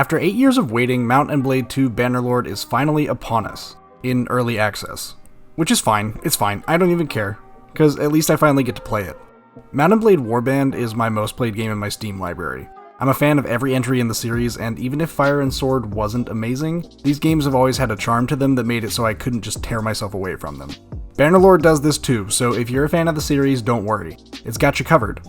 After 8 years of waiting, Mount & Blade 2 Bannerlord is finally upon us, in early access. Which is fine, it's fine, I don't even care, because at least I finally get to play it. Mount & Blade Warband is my most played game in my Steam library. I'm a fan of every entry in the series, and even if Fire and Sword wasn't amazing, these games have always had a charm to them that made it so I couldn't just tear myself away from them. Bannerlord does this too, so if you're a fan of the series, don't worry. It's got you covered.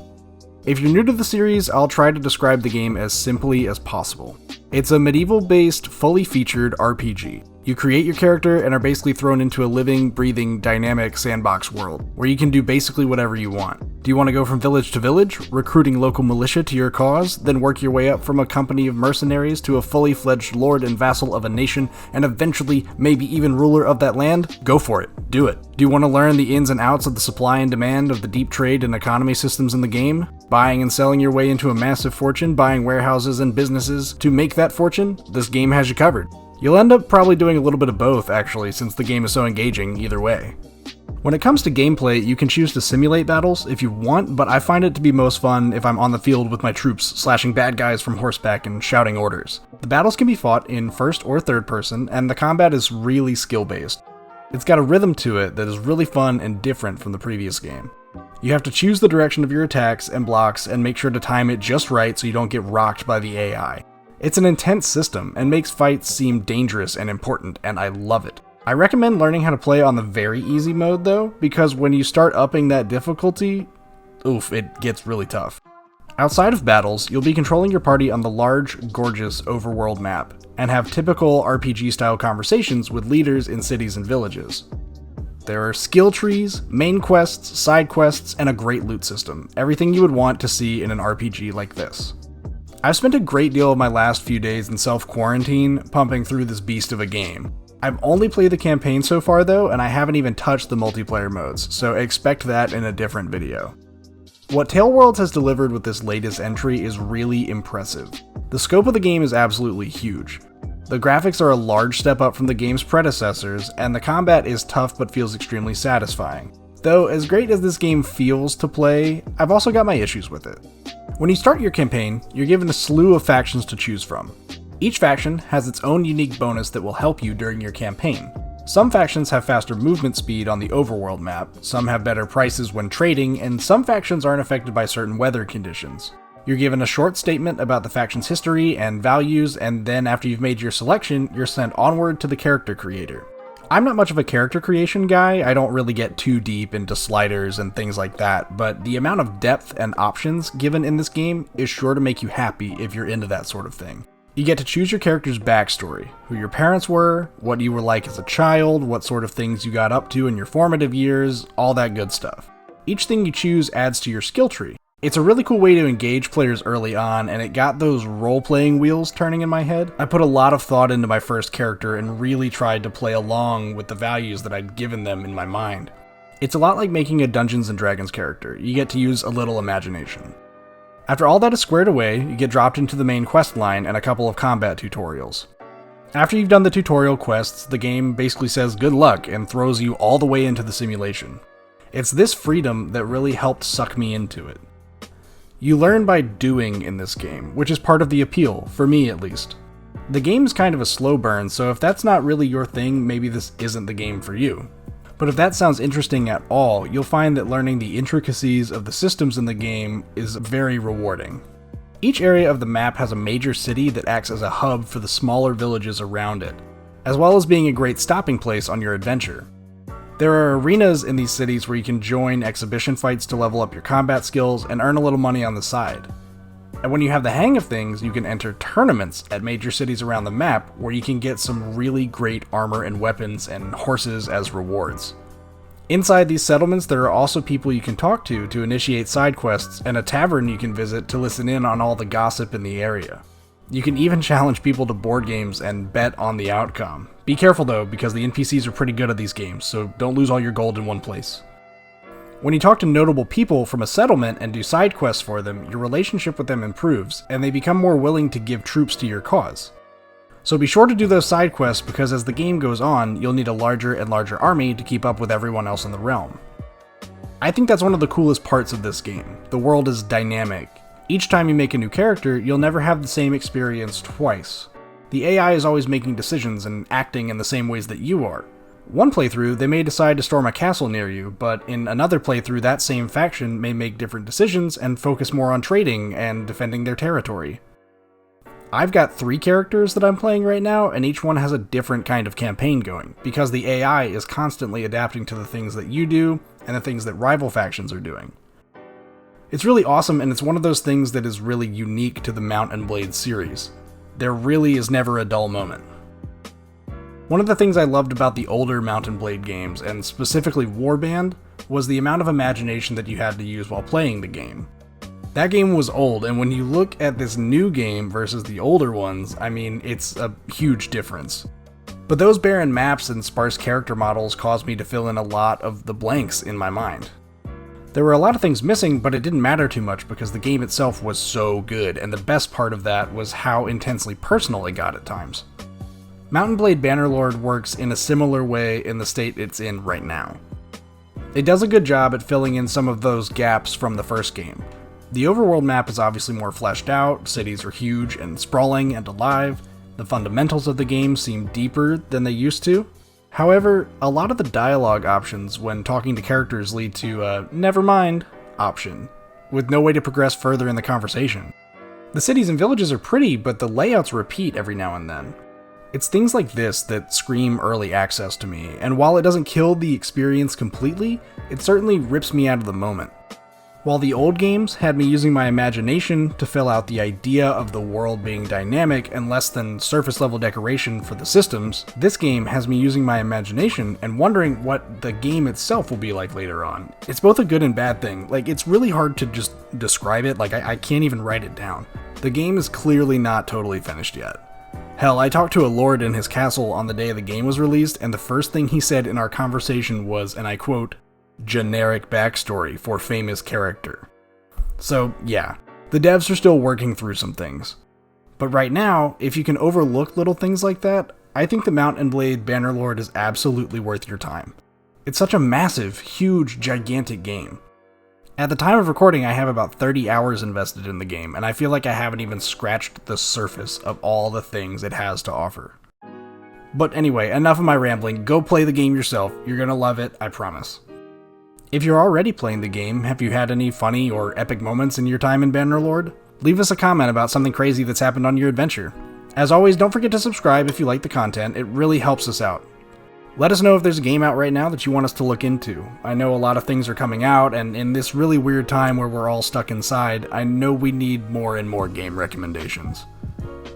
If you're new to the series, I'll try to describe the game as simply as possible. It's a medieval-based, fully featured RPG. You create your character and are basically thrown into a living, breathing, dynamic sandbox world, where you can do basically whatever you want. Do you want to go from village to village, recruiting local militia to your cause, then work your way up from a company of mercenaries to a fully fledged lord and vassal of a nation, and eventually maybe even ruler of that land? Go for it. Do it. Do you want to learn the ins and outs of the supply and demand of the deep trade and economy systems in the game? Buying and selling your way into a massive fortune, buying warehouses and businesses to make that fortune? This game has you covered. You'll end up probably doing a little bit of both, actually, since the game is so engaging either way. When it comes to gameplay, you can choose to simulate battles if you want, but I find it to be most fun if I'm on the field with my troops, slashing bad guys from horseback and shouting orders. The battles can be fought in first or third person, and the combat is really skill-based. It's got a rhythm to it that is really fun and different from the previous game. You have to choose the direction of your attacks and blocks and make sure to time it just right so you don't get rocked by the AI. It's an intense system, and makes fights seem dangerous and important, and I love it. I recommend learning how to play on the very easy mode though, because when you start upping that difficulty, it gets really tough. Outside of battles, you'll be controlling your party on the large, gorgeous overworld map, and have typical RPG-style conversations with leaders in cities and villages. There are skill trees, main quests, side quests, and a great loot system, everything you would want to see in an RPG like this. I've spent a great deal of my last few days in self-quarantine pumping through this beast of a game. I've only played the campaign so far though, and I haven't even touched the multiplayer modes, so expect that in a different video. What Tale Worlds has delivered with this latest entry is really impressive. The scope of the game is absolutely huge. The graphics are a large step up from the game's predecessors, and the combat is tough but feels extremely satisfying. Though, as great as this game feels to play, I've also got my issues with it. When you start your campaign, you're given a slew of factions to choose from. Each faction has its own unique bonus that will help you during your campaign. Some factions have faster movement speed on the overworld map, some have better prices when trading, and some factions aren't affected by certain weather conditions. You're given a short statement about the faction's history and values, and then after you've made your selection, you're sent onward to the character creator. I'm not much of a character creation guy, I don't really get too deep into sliders and things like that, but the amount of depth and options given in this game is sure to make you happy if you're into that sort of thing. You get to choose your character's backstory, who your parents were, what you were like as a child, what sort of things you got up to in your formative years, all that good stuff. Each thing you choose adds to your skill tree. It's a really cool way to engage players early on, and it got those role-playing wheels turning in my head. I put a lot of thought into my first character and really tried to play along with the values that I'd given them in my mind. It's a lot like making a Dungeons & Dragons character. You get to use a little imagination. After all that is squared away, you get dropped into the main quest line and a couple of combat tutorials. After you've done the tutorial quests, the game basically says good luck and throws you all the way into the simulation. It's this freedom that really helped suck me into it. You learn by doing in this game, which is part of the appeal, for me at least. The game's kind of a slow burn, so if that's not really your thing, maybe this isn't the game for you. But if that sounds interesting at all, you'll find that learning the intricacies of the systems in the game is very rewarding. Each area of the map has a major city that acts as a hub for the smaller villages around it, as well as being a great stopping place on your adventure. There are arenas in these cities where you can join exhibition fights to level up your combat skills and earn a little money on the side. And when you have the hang of things, you can enter tournaments at major cities around the map where you can get some really great armor and weapons and horses as rewards. Inside these settlements, there are also people you can talk to initiate side quests, and a tavern you can visit to listen in on all the gossip in the area. You can even challenge people to board games and bet on the outcome. Be careful though, because the NPCs are pretty good at these games, so don't lose all your gold in one place. When you talk to notable people from a settlement and do side quests for them, your relationship with them improves, and they become more willing to give troops to your cause. So be sure to do those side quests, because as the game goes on, you'll need a larger and larger army to keep up with everyone else in the realm. I think that's one of the coolest parts of this game. The world is dynamic. Each time you make a new character, you'll never have the same experience twice. The AI is always making decisions and acting in the same ways that you are. One playthrough, they may decide to storm a castle near you, but in another playthrough, that same faction may make different decisions and focus more on trading and defending their territory. I've got 3 characters that I'm playing right now, and each one has a different kind of campaign going, because the AI is constantly adapting to the things that you do and the things that rival factions are doing. It's really awesome, and it's one of those things that is really unique to the Mount and Blade series. There really is never a dull moment. One of the things I loved about the older Mount and Blade games, and specifically Warband, was the amount of imagination that you had to use while playing the game. That game was old, and when you look at this new game versus the older ones, I mean, it's a huge difference. But those barren maps and sparse character models caused me to fill in a lot of the blanks in my mind. There were a lot of things missing, but it didn't matter too much because the game itself was so good, and the best part of that was how intensely personal it got at times. Mount & Blade Bannerlord works in a similar way in the state it's in right now. It does a good job at filling in some of those gaps from the first game. The overworld map is obviously more fleshed out, cities are huge and sprawling and alive, the fundamentals of the game seem deeper than they used to. However, a lot of the dialogue options when talking to characters lead to a "never mind" option, with no way to progress further in the conversation. The cities and villages are pretty, but the layouts repeat every now and then. It's things like this that scream early access to me, and while it doesn't kill the experience completely, it certainly rips me out of the moment. While the old games had me using my imagination to fill out the idea of the world being dynamic and less than surface level decoration for the systems, this game has me using my imagination and wondering what the game itself will be like later on. It's both a good and bad thing. Like, it's really hard to just describe it, like I can't even write it down. The game is clearly not totally finished yet. Hell, I talked to a lord in his castle on the day the game was released, and the first thing he said in our conversation was, and I quote, "generic backstory for famous character." So yeah, the devs are still working through some things. But right now, if you can overlook little things like that, I think the Mount and Blade Bannerlord is absolutely worth your time. It's such a massive, huge, gigantic game. At the time of recording, I have about 30 hours invested in the game, and I feel like I haven't even scratched the surface of all the things it has to offer. But anyway, enough of my rambling. Go play the game yourself. You're gonna love it, I promise. If you're already playing the game, have you had any funny or epic moments in your time in Bannerlord? Leave us a comment about something crazy that's happened on your adventure. As always, don't forget to subscribe if you like the content, it really helps us out. Let us know if there's a game out right now that you want us to look into. I know a lot of things are coming out, and in this really weird time where we're all stuck inside, I know we need more and more game recommendations.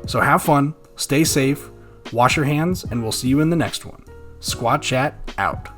So have fun, stay safe, wash your hands, and we'll see you in the next one. Squad Chat out.